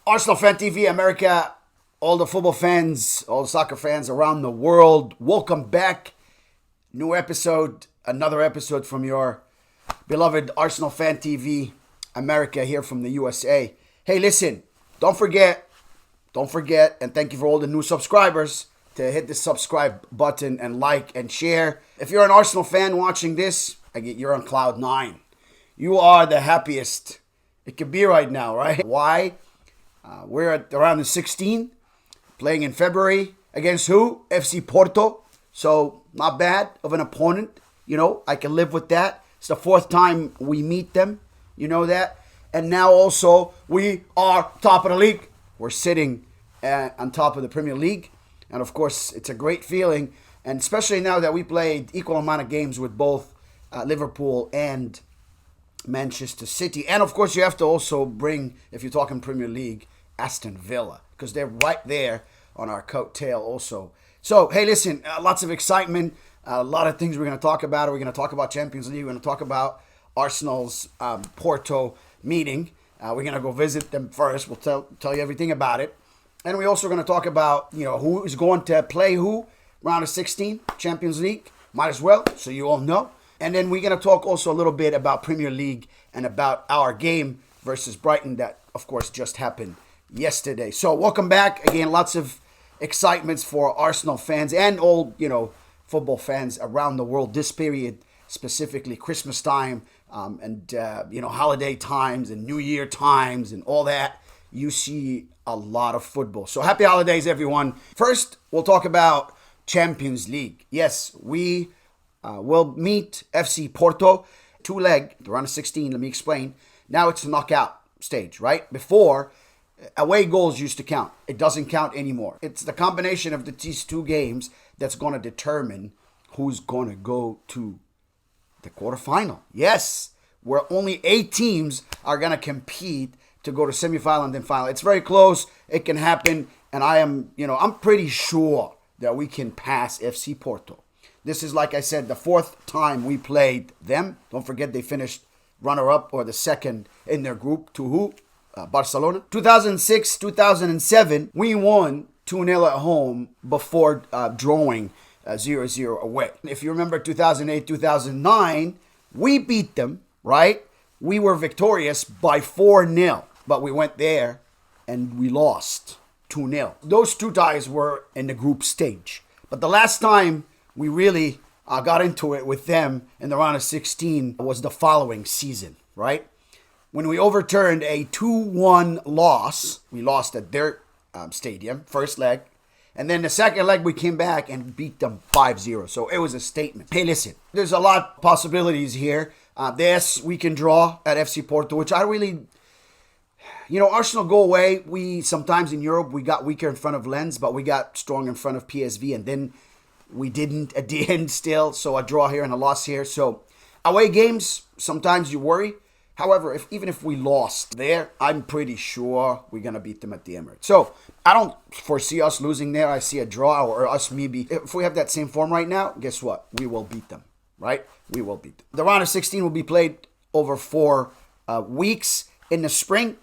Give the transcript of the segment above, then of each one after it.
Arsenal Fan TV, America, all the football fans, all the soccer fans around the world, welcome back. New episode, another episode from your beloved Arsenal Fan TV, America, here from the USA. Hey, listen, don't forget, and thank you for all the new subscribers, to hit the subscribe button and like and share. If you're an Arsenal fan watching this, you're on cloud 9. You are the happiest it could be right now, right? Why? We're at around the 16, playing in February against who? FC Porto. So not bad of an opponent. You know, I can live with that. It's the fourth time we meet them. You know that. And now also we are top of the league. We're sitting on top of the Premier League. And of course, it's a great feeling. And especially now that we played equal amount of games with both Liverpool and Manchester City. And of course, you have to also bring, if you're talking Premier League, Aston Villa, because they're right there on our coattail also. So, hey, listen, lots of excitement, a lot of things we're going to talk about. We're going to talk about Champions League. We're going to talk about Arsenal's Porto meeting. We're going to go visit them first. We'll tell you everything about it. And we're also going to talk about, who is going to play who, round of 16, Champions League. Might as well, so you all know. And then we're going to talk also a little bit about Premier League and about our game versus Brighton that, of course, just happened yesterday. So welcome back. Again, lots of excitements for Arsenal fans and all, football fans around the world. This period, specifically Christmas time and, holiday times and New Year times and all that. You see a lot of football. So happy holidays, everyone. First, we'll talk about Champions League. Yes, we will meet FC Porto. 2-leg, round of 16, let me explain. Now it's a knockout stage, right? Before, away goals used to count. It doesn't count anymore. It's the combination of these two games that's going to determine who's going to go to the quarterfinal. Yes, where only 8 teams are going to compete to go to semifinal and then final. It's very close. It can happen. And I'm pretty sure that we can pass FC Porto. This is, like I said, the 4th time we played them. Don't forget they finished runner-up or the second in their group to who? Barcelona. 2006, 2007, we won 2-0 at home before drawing 0-0 away. If you remember 2008, 2009, we beat them, right? We were victorious by 4-0, but we went there and we lost 2-0. Those 2 ties were in the group stage. But the last time we really got into it with them in the round of 16 was the following season, right? When we overturned a 2-1 loss, we lost at their stadium, first leg. And then the second leg, we came back and beat them 5-0. So it was a statement. Hey, listen, there's a lot of possibilities here. Yes, we can draw at FC Porto, which I really... Arsenal go away. We sometimes in Europe, we got weaker in front of Lens, but we got strong in front of PSV. And then we didn't at the end still. So a draw here and a loss here. So away games, sometimes you worry. However, even if we lost there, I'm pretty sure we're going to beat them at the Emirates. So I don't foresee us losing there. I see a draw or us maybe. If we have that same form right now, guess what? We will beat them, right? We will beat them. The round of 16 will be played over 4 weeks in the spring.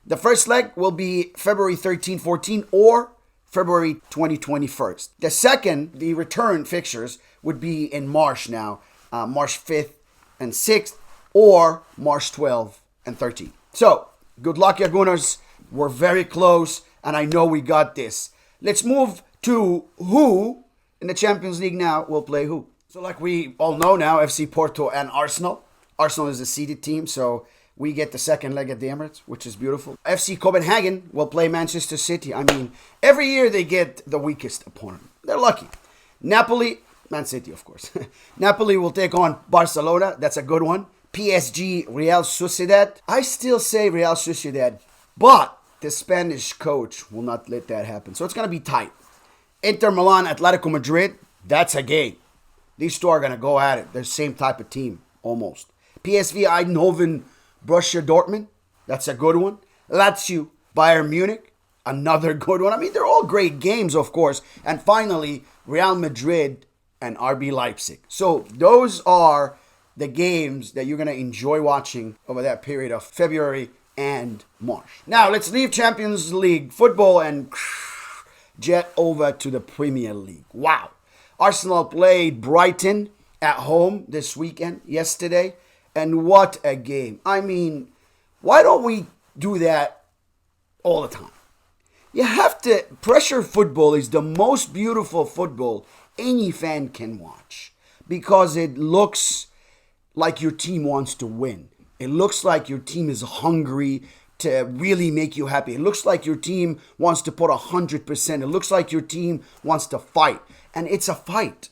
The first leg will be February 13, 14 or February 20, 21st. The second, the return fixtures, would be in March now, March 5th and 6th. Or March 12 and 13. So, good luck, Yagunas. We're very close, and I know we got this. Let's move to who in the Champions League now will play who. So, like we all know now, FC Porto and Arsenal. Arsenal is a seeded team, so we get the second leg at the Emirates, which is beautiful. FC Copenhagen will play Manchester City. I mean, every year they get the weakest opponent. They're lucky. Napoli, Man City, of course. Napoli will take on Barcelona. That's a good one. PSG, Real Sociedad. I still say Real Sociedad, but the Spanish coach will not let that happen. So it's going to be tight. Inter Milan, Atletico Madrid, that's a game. These 2 are going to go at it. They're the same type of team, almost. PSV, Eindhoven, Borussia Dortmund, that's a good one. Lazio, Bayern Munich, another good one. I mean, they're all great games, of course. And finally, Real Madrid and RB Leipzig. So those are the games that you're going to enjoy watching over that period of February and Marsh. Now, let's leave Champions League football and jet over to the Premier League. Wow. Arsenal played Brighton at home this weekend, yesterday, and what a game. I mean, why don't we do that all the time? You have to, pressure football is the most beautiful football any fan can watch because it looks like your team wants to win. It looks like your team is hungry to really make you happy. It looks like your team wants to put 100%. It looks like your team wants to fight. And it's a fight.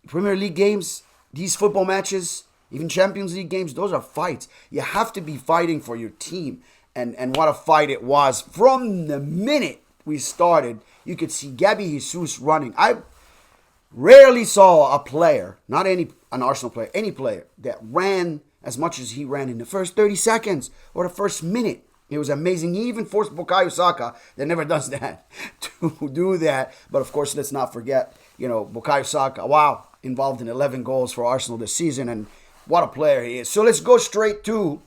Premier League games, these football matches, even Champions League games, those are fights. You have to be fighting for your team. And what a fight it was. From the minute we started, you could see Gabby Jesus running. I rarely saw a player, not an Arsenal player, any player that ran as much as he ran in the first 30 seconds or the first minute. It was amazing. He even forced Bukayo Saka, that never does that, to do that. But of course, let's not forget, Bukayo Saka, wow, involved in 11 goals for Arsenal this season. And what a player he is. So let's go straight to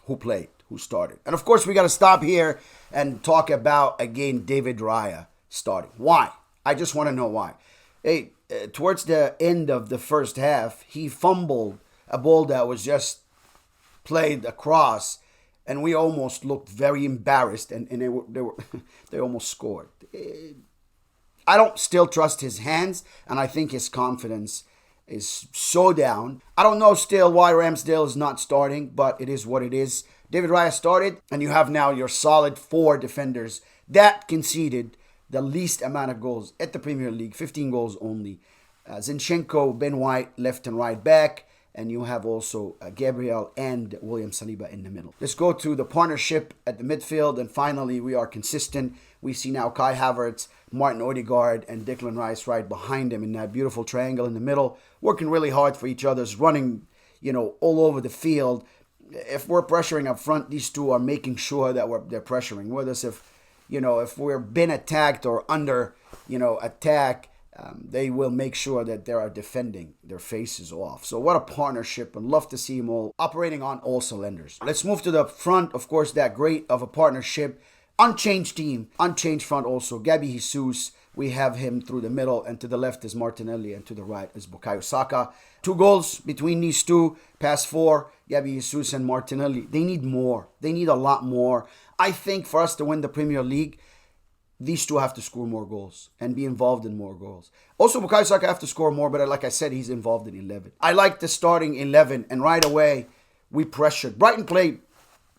who played, who started. And of course, we got to stop here and talk about, again, David Raya starting. Why? I just want to know why. Hey, towards the end of the first half, he fumbled a ball that was just played across, and we almost looked very embarrassed, and they almost scored. I don't still trust his hands, and I think his confidence is so down. I don't know still why Ramsdale is not starting, but it is what it is. David Raya started, and you have now your solid 4 defenders that conceded the least amount of goals at the Premier League, 15 goals only. Zinchenko, Ben White, left and right back. And you have also Gabriel and William Saliba in the middle. Let's go to the partnership at the midfield. And finally, we are consistent. We see now Kai Havertz, Martin Odegaard, and Declan Rice right behind him in that beautiful triangle in the middle, working really hard for each other, running, all over the field. If we're pressuring up front, these two are making sure that they're pressuring. Whereas if we're been attacked or under, attack, they will make sure that they are defending their faces off. So what a partnership, and love to see them all operating on all cylinders. Let's move to the front. Of course, that great of a partnership. Unchanged team, unchanged front also. Gabby Jesus, we have him through the middle, and to the left is Martinelli, and to the right is Bukayo Saka. 2 goals between these two, past 4, Gabby Jesus and Martinelli. They need more. They need a lot more. I think for us to win the Premier League, these two have to score more goals and be involved in more goals. Also, Bukayo Saka have to score more, but like I said, he's involved in 11. I like the starting 11, and right away, we pressured. Brighton played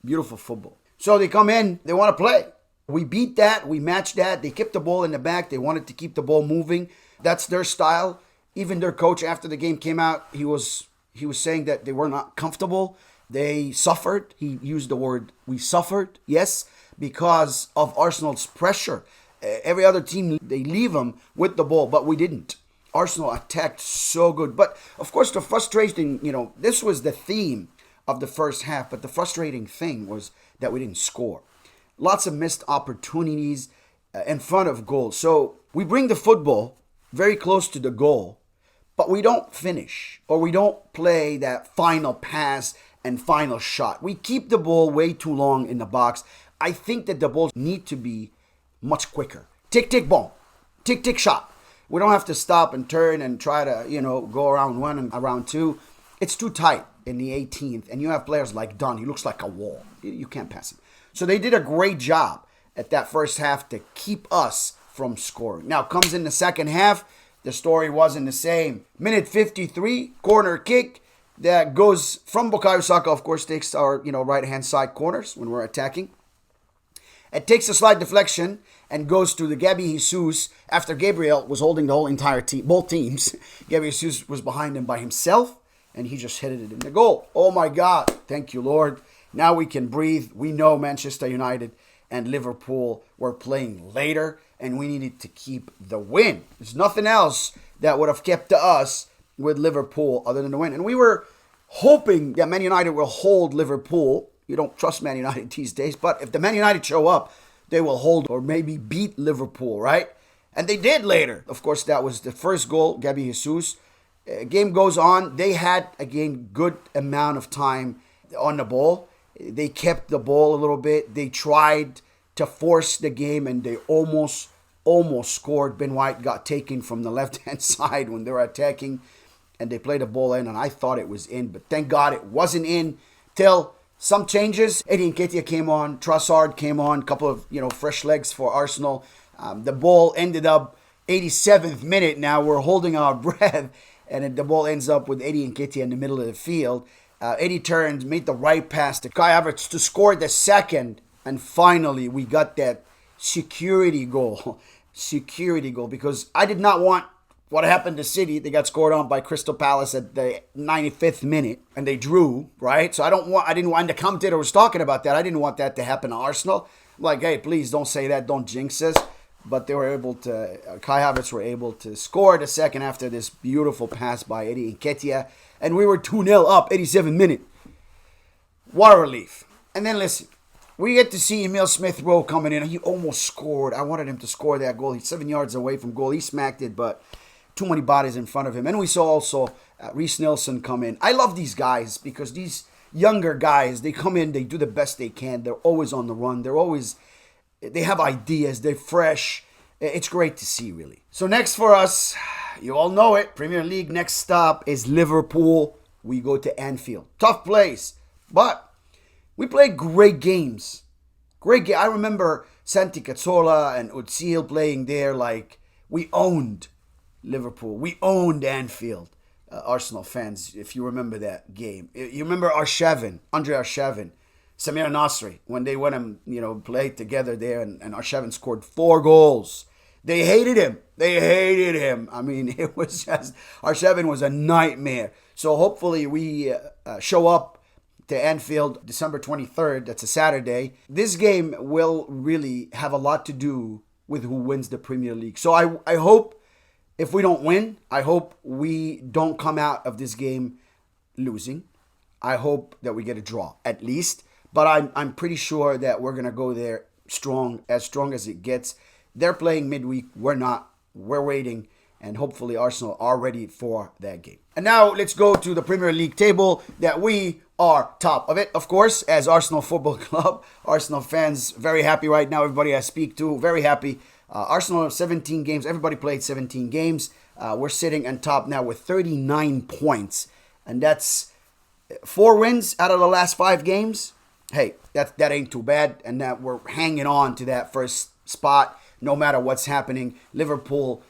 beautiful football. So they come in, they want to play. We beat that, we matched that. They kept the ball in the back. They wanted to keep the ball moving. That's their style. Even their coach, after the game came out, he was saying that they were not comfortable. They suffered. He used the word, we suffered, yes, because of Arsenal's pressure. Every other team, they leave them with the ball, but we didn't. Arsenal attacked so good. But, of course, the frustrating, this was the theme of the first half, but the frustrating thing was that we didn't score. Lots of missed opportunities in front of goals. So we bring the football very close to the goal, but we don't finish, or we don't play that final pass and final shot. We keep the ball way too long in the box. I think that the balls need to be much quicker. Tick, tick, boom. Tick, tick, shot. We don't have to stop and turn and try to, go around 1 and around 2. It's too tight in the 18th. And you have players like Dunn. He looks like a wall. You can't pass him. So they did a great job at that first half to keep us from scoring. Now, comes in the second half. The story wasn't the same. Minute 53, corner kick that goes from Bukayo Saka, of course, takes our, right-hand side corners when we're attacking. It takes a slight deflection and goes to the Gabby Jesus after Gabriel was holding the whole entire team, both teams. Gabby Jesus was behind him by himself, and he just hit it in the goal. Oh my God. Thank you, Lord. Now we can breathe. We know Manchester United and Liverpool were playing later, and we needed to keep the win. There's nothing else that would have kept us with Liverpool other than the win. And we were hoping that Man United will hold Liverpool. You don't trust Man United these days, but if the Man United show up, they will hold or maybe beat Liverpool, right? And they did later. Of course, that was the first goal, Gabby Jesus. Game goes on. They had, again, good amount of time on the ball. They kept the ball a little bit. They tried to force the game, and they almost scored. Ben White got taken from the left-hand side when they were attacking, and they played the ball in, and I thought it was in, but thank God it wasn't in till some changes. Eddie Nketiah came on, Trossard came on, a couple of fresh legs for Arsenal. The ball ended up 87th minute. Now we're holding our breath, and the ball ends up with Eddie Nketiah in the middle of the field. Eddie turned, made the right pass to Kai Havertz to score the second, and finally we got that security goal. Security goal, because I did not want what happened to City. They got scored on by Crystal Palace at the 95th minute, and they drew, right? So I didn't want the commentator was talking about that. I didn't want that to happen to Arsenal. I'm like, hey, please don't say that. Don't jinx us. But they were able to, Kai Havertz were able to score the second after this beautiful pass by Eddie Nketiah. And we were 2-0 up, 87th minute. What a relief. And then listen, we get to see Emile Smith-Rowe coming in. He almost scored. I wanted him to score that goal. He's 7 yards away from goal. He smacked it, but too many bodies in front of him. And we saw also Reece Nelson come in. I love these guys because these younger guys, they come in, they do the best they can. They're always on the run. They have ideas. They're fresh. It's great to see, really. So next for us, you all know it, Premier League next stop is Liverpool. We go to Anfield. Tough place, but we played great games. Great game. I remember Santi Cazorla and Özil playing there like we owned Liverpool. We owned Anfield. Arsenal fans, if you remember that game. You remember Andre Arshavin, Samir Nasri, when they went and played together there, and Arshavin scored 4 goals. They hated him. I mean, it was just, Arshavin was a nightmare. So hopefully we show up to Anfield December 23rd. That's a Saturday. This game will really have a lot to do with who wins the Premier League. So I hope, if we don't win, I hope we don't come out of this game losing. I hope that we get a draw, at least. But I'm pretty sure that we're going to go there strong as it gets. They're playing midweek. We're not. We're waiting. And hopefully Arsenal are ready for that game. And now let's go to the Premier League table, that we are top of it, of course, as Arsenal Football Club. Arsenal fans, very happy right now. Everybody I speak to, very happy. Arsenal 17 games. Everybody played 17 games. We're sitting on top now with 39 points. And that's 4 wins out of the last 5 games. Hey, that ain't too bad. And that we're hanging on to that first spot no matter what's happening. Liverpool,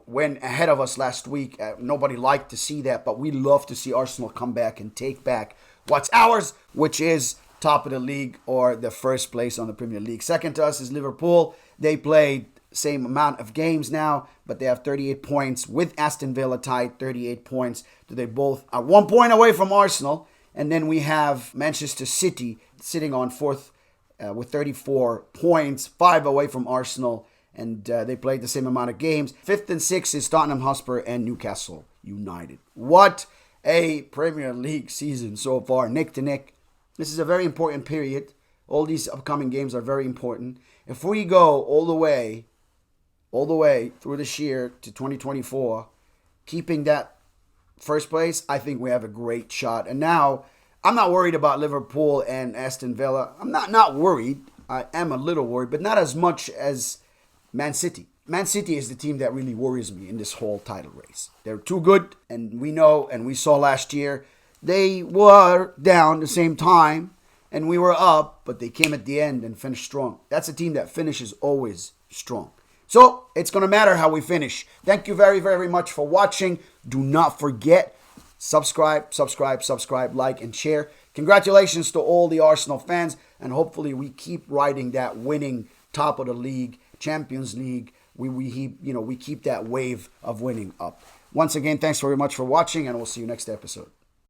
went ahead of us last week. Nobody liked to see that, but we love to see Arsenal come back and take back what's ours, which is top of the league or the first place on the Premier League. Second to us is Liverpool. They played same amount of games now, but they have 38 points with Aston Villa tied 38 points. They both are 1 point away from Arsenal. And then we have Manchester City sitting on fourth with 34 points, 5 away from Arsenal. And they played the same amount of games. 5th and 6th is Tottenham Hotspur and Newcastle United. What a Premier League season so far, neck to neck. This is a very important period. All these upcoming games are very important. If we go all the way through this year to 2024, keeping that first place, I think we have a great shot. And now, I'm not worried about Liverpool and Aston Villa. I'm not worried. I am a little worried, but not as much as Man City. Man City is the team that really worries me in this whole title race. They're too good, and we know, and we saw last year, they were down the same time, and we were up, but they came at the end and finished strong. That's a team that finishes always strong. So, it's going to matter how we finish. Thank you very, very much for watching. Do not forget, subscribe, like, and share. Congratulations to all the Arsenal fans, and hopefully we keep riding that winning top of the league, Champions League. We keep that wave of winning up. Once again, thanks very much for watching, and we'll see you next episode.